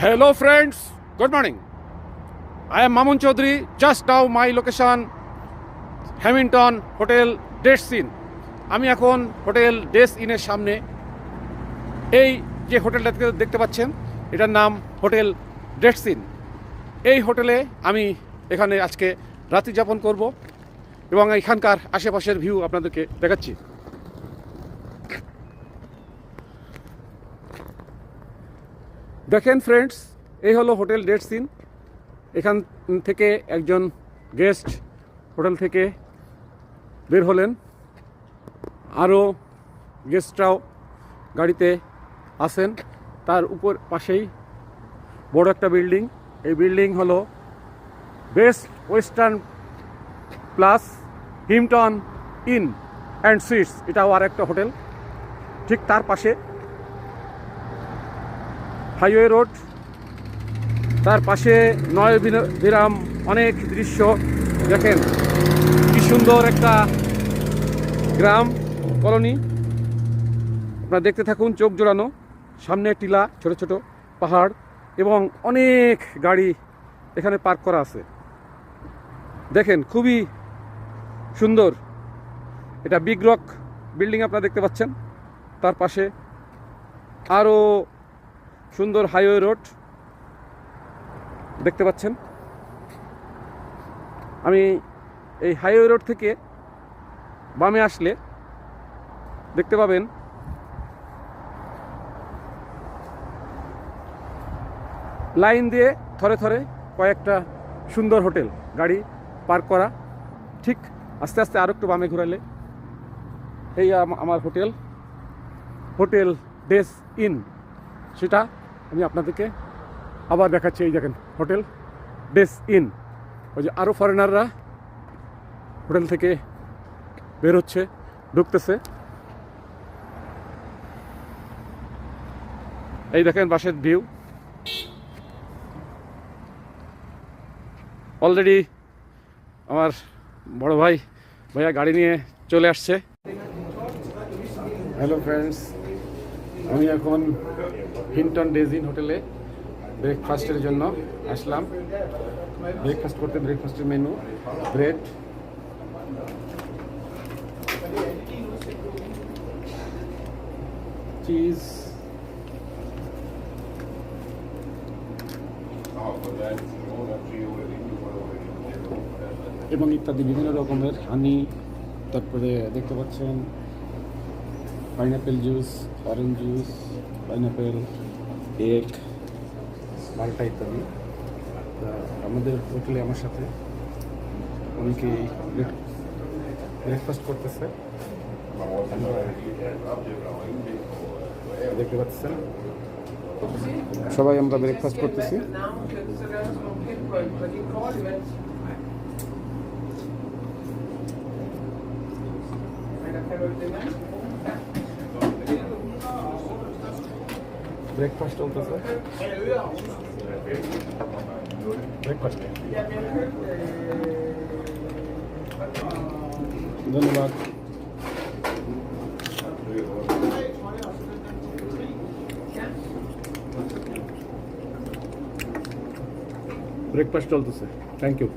Hello friends, good morning. I am Mamun Chaudhary. Just now my location Hamilton Hotel Days Inn. আমি এখন hotel ডেস ইনের সামনে। এই যে হোটেলটা দেখতে পাচ্ছেন এটার নাম হোটেল ডেস ইন। এই হোটেলে আমি এখানে আজকে রাত্রি যাপন করব এবং এখানকার আশেপাশের ভিউ আপনাদেরকে দেখাচ্ছি। দেখেন ফ্রেন্ডস, এই হলো হোটেল ডেস ইন। এখান থেকে একজন গেস্ট হোটেল থেকে বের হলেন, আরও গেস্টরাও গাড়িতে আসেন। তার উপর পাশেই বড় একটা বিল্ডিং। এই বিল্ডিং হলো Best Western Plus Hampton Inn and Suites, এটাও আর একটা হোটেল। ঠিক তার পাশে হাইওয়ে রোড, তার পাশে নয় বিরাম অনেক দৃশ্য। দেখেন কি সুন্দর একটা গ্রাম কলোনি। আপনারা দেখতে থাকুন, চোখ জোড়ানো। সামনে টিলা, ছোট ছোট পাহাড় এবং অনেক গাড়ি এখানে পার্ক করা আছে। দেখেন খুবই সুন্দর। এটা বিগ রক বিল্ডিং আপনারা দেখতে পাচ্ছেন। তার পাশে আরও সুন্দর হাইওয়ে রোড দেখতে পাচ্ছেন। আমি এই হাইওয়ে রোড থেকে বামে আসলে দেখতে পাবেন লাইন দিয়ে থরে থরে কয়েকটা সুন্দর হোটেল, গাড়ি পার্ক করা। ঠিক আস্তে আস্তে আরও একটু বামে ঘুরালে এই আমার হোটেল ডেস ইন, সেটা আমি আপনাদেরকে আবার দেখাচ্ছি। এই দেখেন হোটেল ডেস ইন। ওই যে আরও ফরেনাররা হোটেল থেকে বের হচ্ছে, ঢুকতেছে। এই দেখেন বাসের ভিউ। অলরেডি আমার বড় ভাইয়া গাড়ি নিয়ে চলে আসছে। হ্যালো ফ্রেন্ডস, আমি এখন হিমটন ডেস ইন হোটেলে ব্রেকফাস্টের জন্য আসলাম। ব্রেকফাস্ট করতে ব্রেকফাস্টের মেনু ব্রেড, চিজ, এবং ইত্যাদি বিভিন্ন রকমের হানি। তারপরে দেখতে পাচ্ছেন pineapple juice, orange juice, pineapple, egg, মাল্টা ইত্যাদি। আমাদের হোটেলে আমার সাথে অনেকেই ব্রেকফাস্ট করতেছে, দেখতে পাচ্ছেন। সবাই আমরা ব্রেকফাস্ট করতেছি। ব্রেকফাস্ট চলতেছে। ব্রেকফাস্ট ধন্যবাদ। ব্রেকফাস্ট চলতেছে। Thank you.